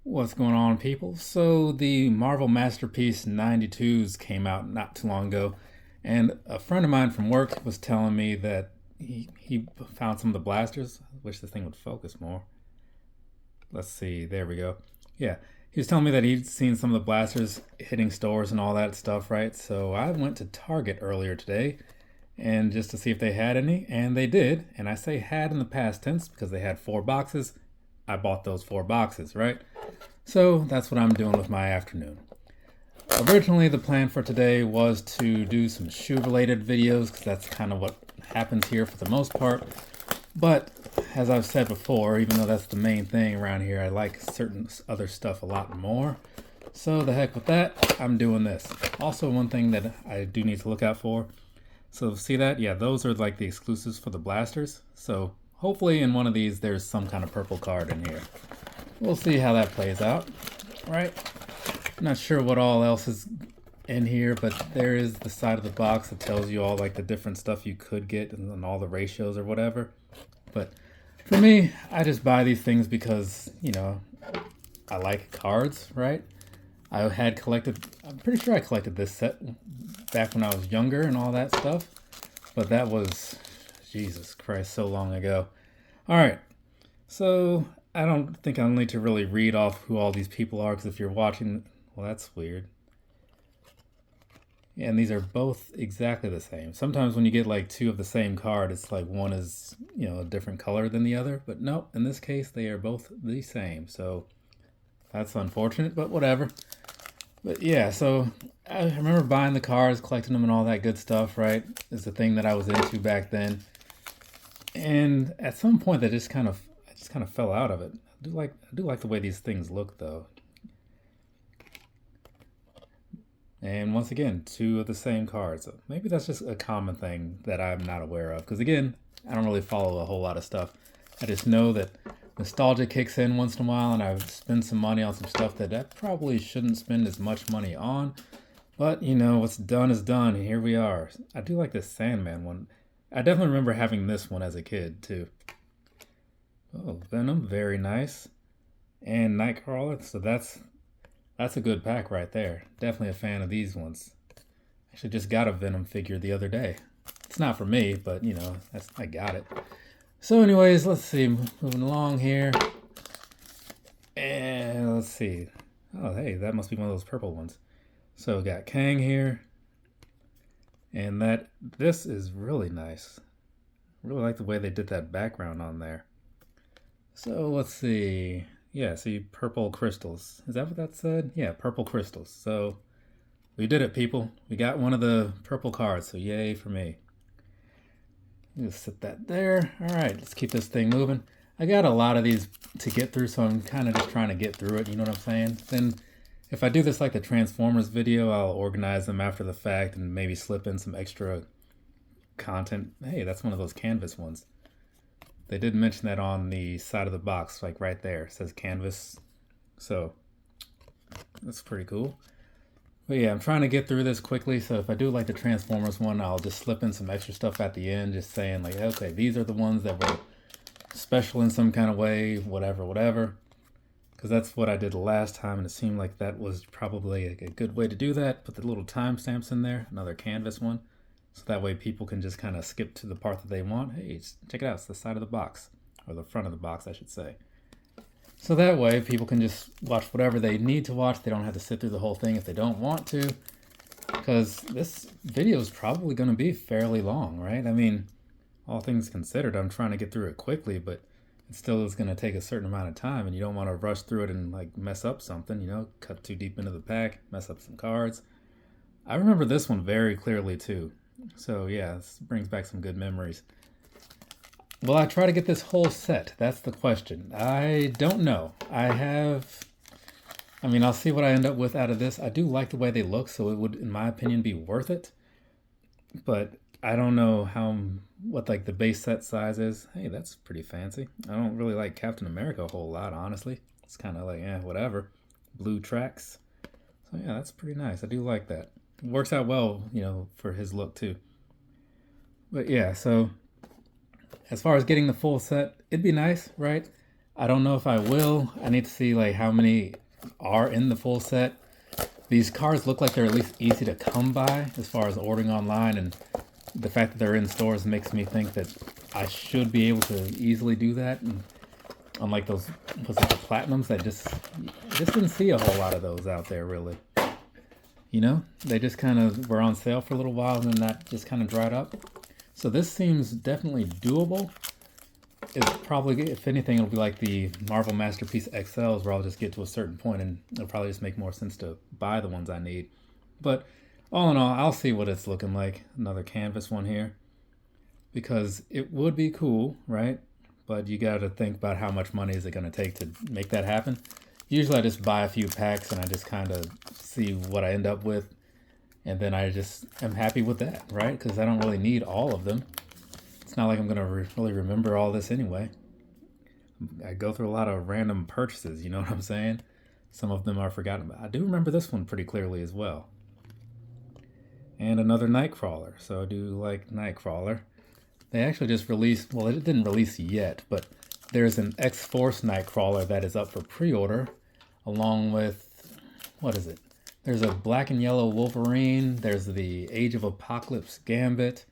What's going on, people? So the Marvel Masterpiece 92s came out not too long ago, and a friend of mine from work was telling me that he found some of the blasters. I wish this thing would focus more. Let's see, there we go. Yeah, he was telling me that he'd seen some of the blasters hitting stores and all that stuff, right? So I went to Target earlier today and just to see if they had any, and they did. And I say had in the past tense because they had 4 boxes. I bought those 4 boxes, right? So that's what I'm doing with my afternoon. Originally, the plan for today was to do some shoe related videos because that's kind of what happens here for the most part. But as I've said before, even though that's the main thing around here, I like certain other stuff a lot more. So the heck with that, I'm doing this. Also, one thing that I do need to look out for. So see that? Yeah, those are like the exclusives for the blasters. So hopefully in one of these, there's some kind of purple card in here. We'll see how that plays out, right? I'm not sure what all else is in here, but there is the side of the box that tells you all like the different stuff you could get and all the ratios or whatever. But for me, I just buy these things because, I like cards, right? I'm pretty sure I collected this set back when I was younger and all that stuff. But that was, Jesus Christ, so long ago. All right, so I don't think I'll need to really read off who all these people are because if you're watching, well, that's weird. Yeah, and these are both exactly the same. Sometimes when you get like two of the same card, it's like one is, a different color than the other. But no, in this case, they are both the same. So that's unfortunate, but whatever. But yeah, so I remember buying the cards, collecting them and all that good stuff, right? It's the thing that I was into back then. And at some point I just kind of fell out of it. I do like the way these things look though. And once again, two of the same cards. So maybe that's just a common thing that I'm not aware of. Because again, I don't really follow a whole lot of stuff. I just know that nostalgia kicks in once in a while and I spend some money on some stuff that I probably shouldn't spend as much money on. But, what's done is done. And here we are. I do like this Sandman one. I definitely remember having this one as a kid, too. Oh, Venom. Very nice. And Nightcrawler. So that's a good pack right there. Definitely a fan of these ones. Actually just got a Venom figure the other day. It's not for me, but I got it. So anyways, let's see. Moving along here. And let's see. Oh, hey, that must be one of those purple ones. So we got Kang here. And this is really nice. Really like the way they did that background on there. So let's see. Yeah, see, purple crystals. Is that what that said? Yeah, purple crystals. So we did it, people. We got one of the purple cards, so yay for me. Just set that there. All right, let's keep this thing moving. I got a lot of these to get through, so I'm kind of just trying to get through it, you know what I'm saying? Then if I do this like the Transformers video, I'll organize them after the fact and maybe slip in some extra content. Hey, that's one of those canvas ones. They did mention that on the side of the box, like right there. It says canvas. So that's pretty cool. But yeah, I'm trying to get through this quickly. So if I do like the Transformers one, I'll just slip in some extra stuff at the end, just saying like, okay, these are the ones that were special in some kind of way, whatever. Because that's what I did last time, and it seemed like that was probably a good way to do that. Put the little timestamps in there, another canvas one. So that way people can just kind of skip to the part that they want. Hey, check it out. It's the side of the box. Or the front of the box, I should say. So that way people can just watch whatever they need to watch. They don't have to sit through the whole thing if they don't want to. Because this video is probably going to be fairly long, right? I mean, all things considered, I'm trying to get through it quickly, but it still is going to take a certain amount of time. And you don't want to rush through it and like mess up something, cut too deep into the pack, mess up some cards. I remember this one very clearly too. So yeah, this brings back some good memories. Will I try to get this whole set? That's the question. I don't know. I'll see what I end up with out of this. I do like the way they look, so it would, in my opinion, be worth it. But I don't know what like the base set size is. Hey, that's pretty fancy. I don't really like Captain America a whole lot, honestly. It's kind of like, whatever. Blue tracks. So yeah, that's pretty nice. I do like that. Works out well, for his look too. But yeah, so as far as getting the full set, it'd be nice, right? I don't know if I will. I need to see like how many are in the full set. These cards look like they're at least easy to come by as far as ordering online, and the fact that they're in stores makes me think that I should be able to easily do that. And unlike those, was it the platinums that just didn't see a whole lot of those out there really. You know, they just kind of were on sale for a little while and then that just kind of dried up. So this seems definitely doable. It's probably, if anything, it'll be like the Marvel Masterpiece XLs where I'll just get to a certain point and it'll probably just make more sense to buy the ones I need. But all in all, I'll see what it's looking like. Another canvas one here. Because it would be cool, right? But you got to think about how much money is it going to take to make that happen. Usually I just buy a few packs and I just kind of see what I end up with. And then I just am happy with that, right? Because I don't really need all of them. It's not like I'm going to really remember all this anyway. I go through a lot of random purchases, you know what I'm saying? Some of them are forgotten. I do remember this one pretty clearly as well. And another Nightcrawler. So I do like Nightcrawler. They actually just released, well, it didn't release yet, but there's an X-Force Nightcrawler that is up for pre-order, along with, what is it? There's a black and yellow Wolverine. There's the Age of Apocalypse Gambit.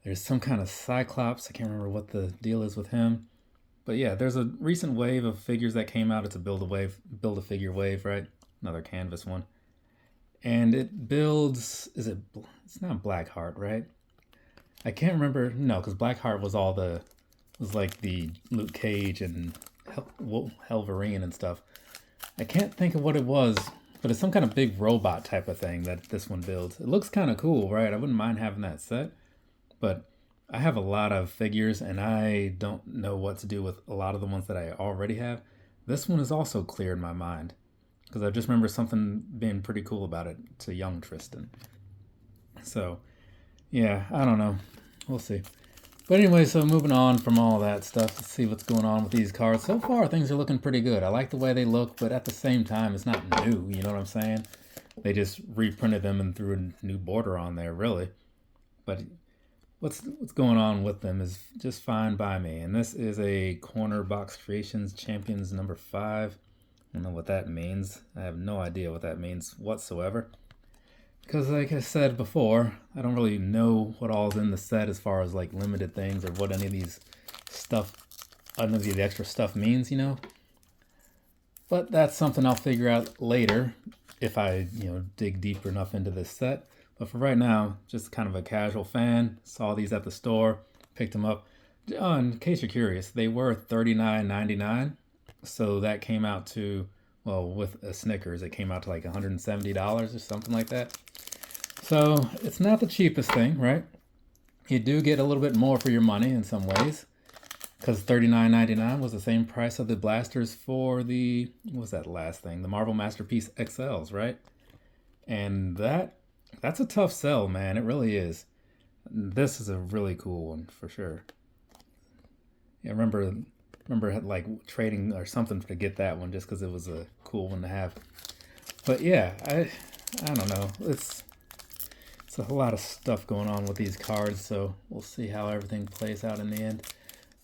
There's some kind of Cyclops. I can't remember what the deal is with him. But yeah, there's a recent wave of figures that came out. It's a build-a-figure wave, right? Another canvas one. And it builds, it's not Blackheart, right? I can't remember, no, because Blackheart was like the Luke Cage and Helverine and stuff. I can't think of what it was, but it's some kind of big robot type of thing that this one builds. It looks kind of cool, right? I wouldn't mind having that set. But I have a lot of figures and I don't know what to do with a lot of the ones that I already have. This one is also clear in my mind because I just remember something being pretty cool about it. It's a young Tristan. So yeah, I don't know. We'll see. But anyway, so moving on from all that stuff, let's see what's going on with these cards. So far, things are looking pretty good. I like the way they look, but at the same time, it's not new. You know what I'm saying? They just reprinted them and threw a new border on there, really. But what's going on with them is just fine by me. And this is a Corner Box Creations Champions number 5. I don't know what that means. I have no idea what that means whatsoever. Because like I said before, I don't really know what all is in the set as far as like limited things or what any of these the extra stuff means, you know. But that's something I'll figure out later if I, dig deeper enough into this set. But for right now, just kind of a casual fan. Saw these at the store, picked them up. In case you're curious, they were $39.99. So that came out to, well, with a Snickers, it came out to like $170 or something like that. So it's not the cheapest thing, right? You do get a little bit more for your money in some ways. Because $39.99 was the same price of the blasters for the, what was that last thing? The Marvel Masterpiece XLs, right? And that's a tough sell, man. It really is. This is a really cool one for sure. Yeah, I remember like trading or something to get that one just because it was a cool one to have. But yeah, I don't know. It's a whole lot of stuff going on with these cards, so we'll see how everything plays out in the end.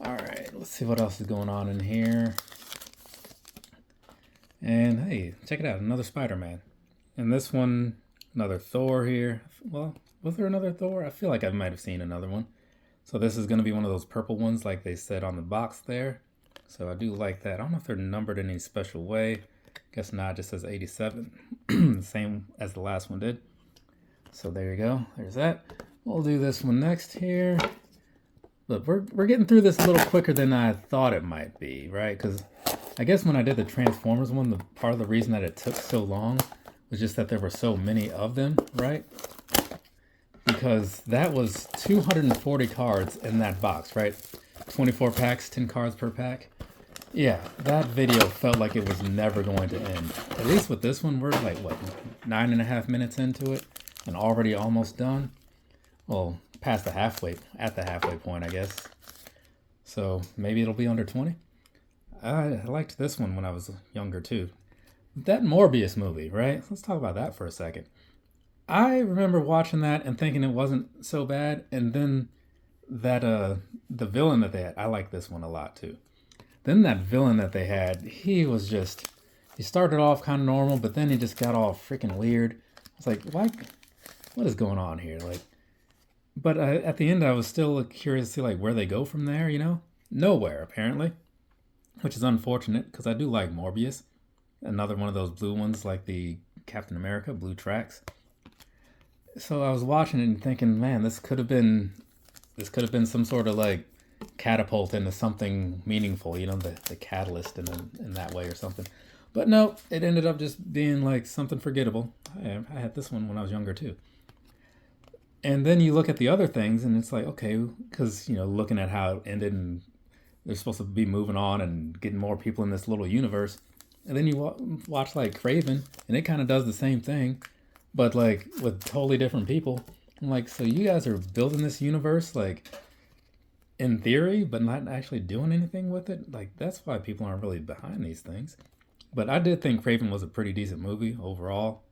All right, let's see what else is going on in here. And hey, check it out, another Spider-Man. And this one, another Thor here. Well, was there another Thor? I feel like I might have seen another one. So this is going to be one of those purple ones like they said on the box there. So I do like that. I don't know if they're numbered in any special way. Guess not, it just says 87. The same as the last one did. So there you go, there's that. We'll do this one next here. Look, we're getting through this a little quicker than I thought it might be, right? Because I guess when I did the Transformers one, the part of the reason that it took so long was just that there were so many of them, right? Because that was 240 cards in that box, right? 24 packs, 10 cards per pack. Yeah, that video felt like it was never going to end. At least with this one, we're like, what, 9.5 minutes into it and already almost done? Well, at the halfway point, I guess. So maybe it'll be under 20. I liked this one when I was younger too. That Morbius movie, right? Let's talk about that for a second. I remember watching that and thinking it wasn't so bad, and then that the villain that they had, I like this one a lot too. Then that villain that they had, he started off kind of normal, but then he just got all freaking weird. It's like, what is going on here? Like, but at the end, I was still curious to see like where they go from there. Nowhere apparently, which is unfortunate because I do like Morbius, another one of those blue ones like the Captain America blue tracks. So I was watching it and thinking, man, this could have been some sort of like catapult into something meaningful, the catalyst in that way or something. But no, it ended up just being like something forgettable. I had this one when I was younger too. And then you look at the other things and it's like, okay, because, looking at how it ended and they're supposed to be moving on and getting more people in this little universe. And then you watch like Craven and it kind of does the same thing, but like with totally different people. I'm like, so you guys are building this universe like in theory, but not actually doing anything with it. Like that's why people aren't really behind these things. But I did think Craven was a pretty decent movie overall.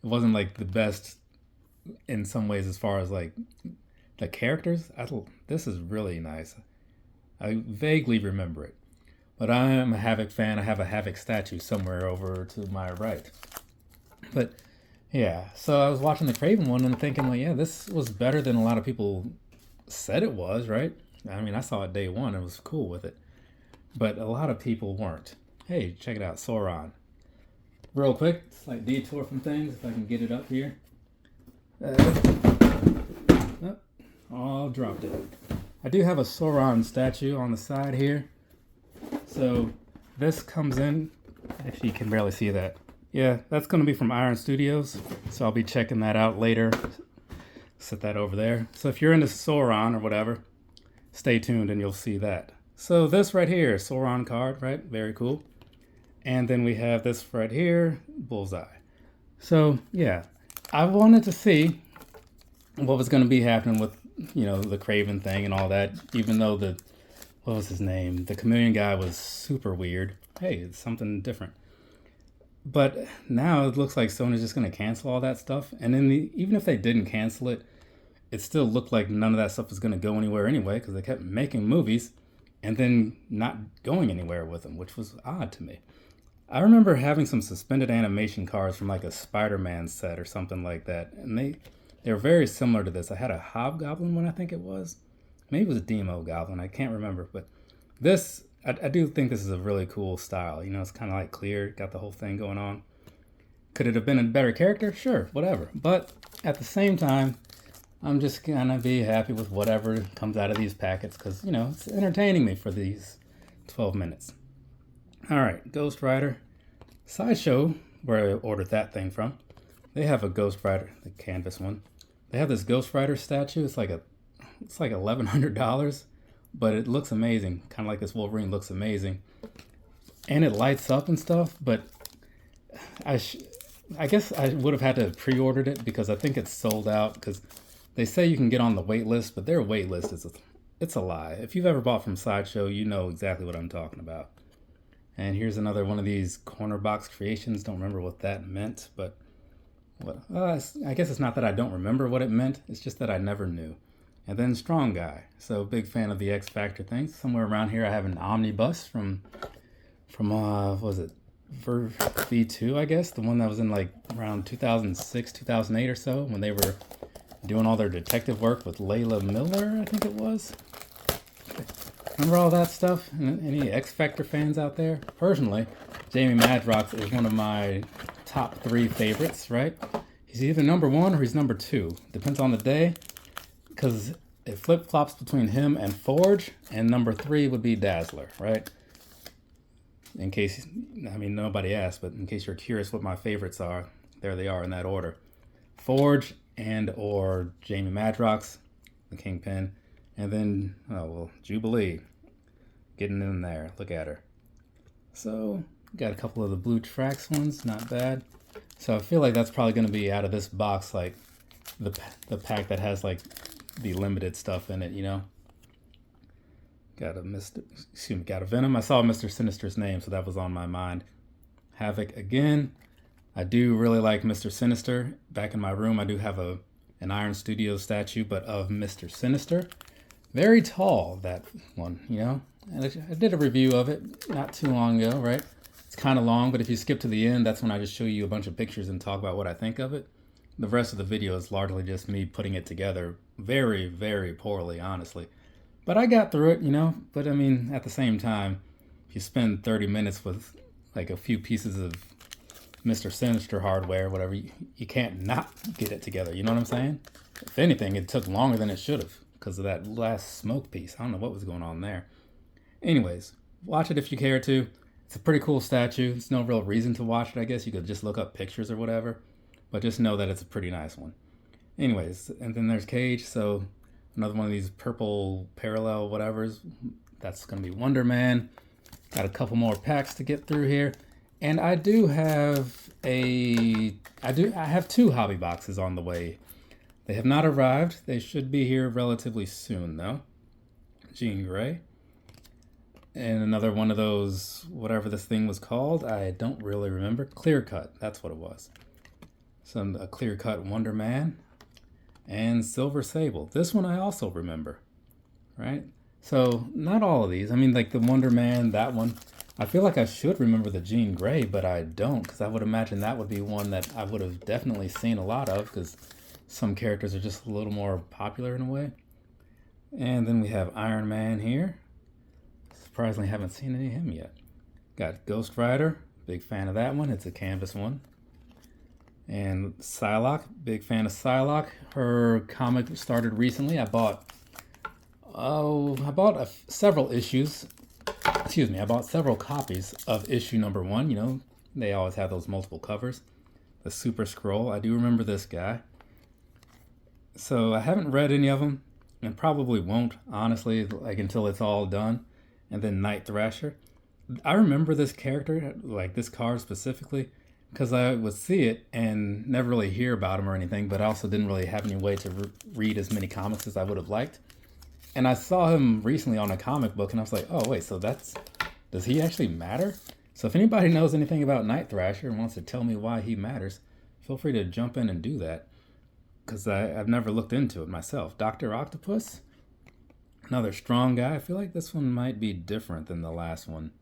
It wasn't like the best in some ways as far as like the characters. This is really nice. I vaguely remember it. But I am a Havoc fan. I have a Havoc statue somewhere over to my right. But yeah, so I was watching the Craven one and thinking like, yeah, this was better than a lot of people said it was, right? I mean, I saw it day one and was cool with it. But a lot of people weren't. Hey, check it out, Sauron. Real quick, slight detour from things, if I can get it up here. Oh, dropped it. I do have a Sauron statue on the side here. So this comes in, actually you can barely see that. Yeah, that's going to be from Iron Studios. So I'll be checking that out later. Set that over there. So if you're into Sauron or whatever, stay tuned and you'll see that. So this right here, Sauron card, right? Very cool. And then we have this right here, Bullseye. So yeah, I wanted to see what was going to be happening with, the Craven thing and all that, even though what was his name? The chameleon guy was super weird. Hey, it's something different. But now it looks like Sony's just going to cancel all that stuff. And then even if they didn't cancel it, it still looked like none of that stuff was going to go anywhere anyway, because they kept making movies and then not going anywhere with them, which was odd to me. I remember having some suspended animation cards from like a Spider-Man set or something like that. And they were very similar to this. I had a Hobgoblin one, I think it was. Maybe it was Demo Goblin. I can't remember. But this, I do think this is a really cool style. It's kind of like clear. Got the whole thing going on. Could it have been a better character? Sure, whatever. But at the same time, I'm just going to be happy with whatever comes out of these packets because, it's entertaining me for these 12 minutes. All right, Ghost Rider. Sideshow, where I ordered that thing from, they have a Ghost Rider, the canvas one. They have this Ghost Rider statue. It's like $1,100, but it looks amazing. Kind of like this Wolverine looks amazing. And it lights up and stuff, but I guess I would have had to have pre-ordered it because I think it's sold out because they say you can get on the wait list, but their wait list it's a lie. If you've ever bought from Sideshow, you know exactly what I'm talking about. And here's another one of these corner box creations. Don't remember what that meant, but I guess it's not that I don't remember what it meant. It's just that I never knew. And then Strong Guy. So big fan of the X Factor things. Somewhere around here I have an omnibus from what was it? V2, I guess. The one that was in like around 2006, 2008 or so when they were doing all their detective work with Layla Miller, I think it was. Remember all that stuff? Any X Factor fans out there? Personally, Jamie Madrox is one of my top 3 favorites, right? He's either number 1 or he's number 2. Depends on the day, because it flip-flops between him and Forge, and number 3 would be Dazzler, right? In case, nobody asked, but in case you're curious what my favorites are, there they are in that order. Forge and or Jamie Madrox, the Kingpin, and then, Jubilee, getting in there. Look at her. So, got a couple of the blue tracks ones, not bad. So I feel like that's probably going to be out of this box, like the pack that has like the limited stuff in it, Got a Venom. I saw Mr. Sinister's name, so that was on my mind. Havoc again. I do really like Mr. Sinister. Back in my room, I do have an Iron Studios statue, but of Mr. Sinister. Very tall, that one, And I did a review of it not too long ago, right? It's kind of long, but if you skip to the end, that's when I just show you a bunch of pictures and talk about what I think of it. The rest of the video is largely just me putting it together very, very poorly, honestly. But I got through it, you know? But I mean, at the same time, if you spend 30 minutes with like a few pieces of Mr. Sinister hardware, whatever, you can't not get it together, you know what I'm saying? If anything, it took longer than it should have because of that last smoke piece. I don't know what was going on there. Anyways, watch it if you care to. It's a pretty cool statue. There's no real reason to watch it, I guess. You could just look up pictures or whatever. But just know that it's a pretty nice one. Anyways, and then there's Cage. So another one of these purple parallel whatevers. That's going to be Wonder Man. Got a couple more packs to get through here. And I do have I have 2 hobby boxes on the way. They have not arrived. They should be here relatively soon, though. Jean Grey. And another one of those, whatever this thing was called, I don't really remember. Clear Cut, that's what it was. So a Clear Cut Wonder Man. And Silver Sable. This one I also remember, right? So not all of these. I mean, like the Wonder Man, that one. I feel like I should remember the Jean Grey, but I don't, because I would imagine that would be one that I would have definitely seen a lot of, because some characters are just a little more popular in a way. And then we have Iron Man here. Surprisingly, haven't seen any of him yet. Got Ghost Rider, big fan of that one. It's a canvas one. And Psylocke, big fan of Psylocke. Her comic started recently. I bought several issues. Excuse me, I bought several copies of issue number 1. You know, they always have those multiple covers. The Super Scroll, I do remember this guy. So I haven't read any of them, and probably won't, honestly, like until it's all done. And then Night Thrasher. I remember this character, like this card specifically, because I would see it and never really hear about him or anything, but I also didn't really have any way to read as many comics as I would have liked. And I saw him recently on a comic book, and I was like, oh, wait, so does he actually matter? So if anybody knows anything about Night Thrasher and wants to tell me why he matters, feel free to jump in and do that, because I've never looked into it myself. Dr. Octopus, another strong guy. I feel like this one might be different than the last one.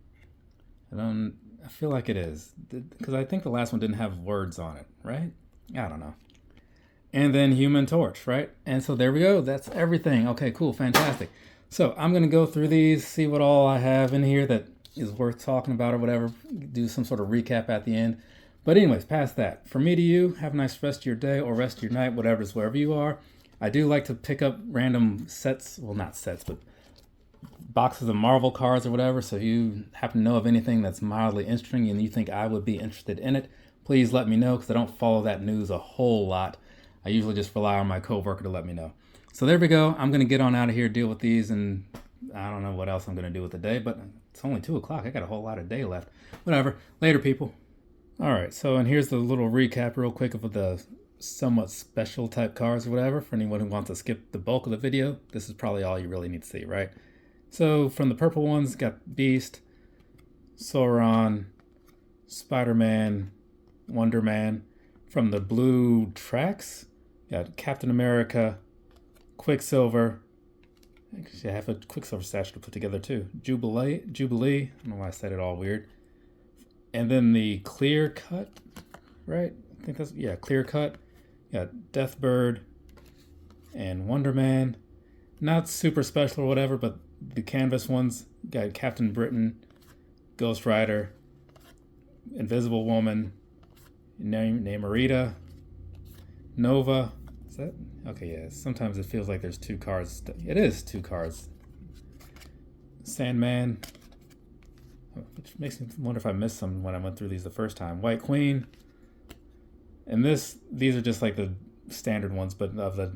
I feel like it is, because I think the last one didn't have words on it, right? I don't know. And then Human Torch, right? And so there we go. That's everything. Okay, cool, fantastic. So I'm going to go through these, see what all I have in here that is worth talking about or whatever. Do some sort of recap at the end. But anyways, past that, from me to you, have a nice rest of your day or rest of your night, whatever's wherever you are. I do like to pick up random sets, well, not sets, but boxes of Marvel cards or whatever. So if you happen to know of anything that's mildly interesting and you think I would be interested in it, please let me know, because I don't follow that news a whole lot. I usually just rely on my coworker to let me know. So there we go. I'm going to get on out of here, deal with these, and I don't know what else I'm going to do with the day, but it's only 2 o'clock. I got a whole lot of day left. Whatever. Later, people. All right, so and here's the little recap real quick of the somewhat special type cards or whatever. For anyone who wants to skip the bulk of the video, this is probably all you really need to see, right? So from the purple ones, got Beast, Sauron, Spider-Man, Wonder Man. From the blue tracks, got Captain America, Quicksilver. Actually, I have a Quicksilver statue to put together too. Jubilee. I don't know why I said it all weird. And then the Clear Cut, right? I think that's, yeah, Clear Cut. Got Deathbird and Wonder Man. Not super special or whatever, but the canvas ones got Captain Britain, Ghost Rider, Invisible Woman, Namorita, Nova. Is that? Okay, yeah. Sometimes it feels like there's 2 cards. It is 2 cards. Sandman. Which makes me wonder if I missed some when I went through these the first time. White Queen. And these are just like the standard ones, but of the,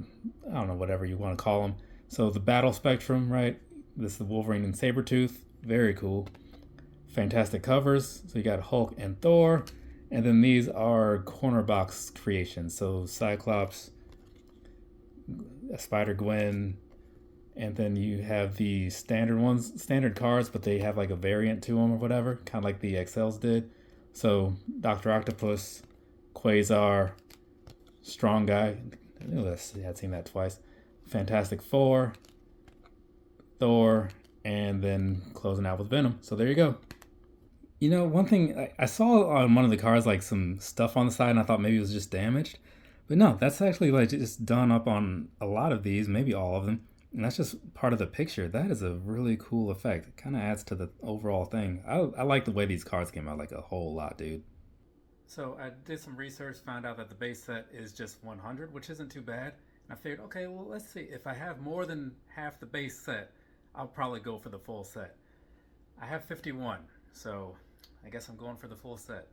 I don't know, whatever you want to call them. So the Battle Spectrum, right? This is the Wolverine and Sabretooth. Very cool. Fantastic covers. So you got Hulk and Thor. And then these are corner box creations. So Cyclops, Spider-Gwen, and then you have the standard ones, standard cards, but they have like a variant to them or whatever, kind of like the XLs did. So Dr. Octopus, Quasar, Strong Guy. I've seen that twice. Fantastic Four, Thor, and then closing out with Venom. So there you go. You know, one thing I saw on one of the cars, like some stuff on the side, and I thought maybe it was just damaged. But no, that's actually like just done up on a lot of these, maybe all of them. And that's just part of the picture. That is a really cool effect. It kind of adds to the overall thing. I like the way these cards came out, like a whole lot, dude. So I did some research, found out that the base set is just 100, which isn't too bad. And I figured, okay, well, let's see. If I have more than half the base set, I'll probably go for the full set. I have 51, so I guess I'm going for the full set.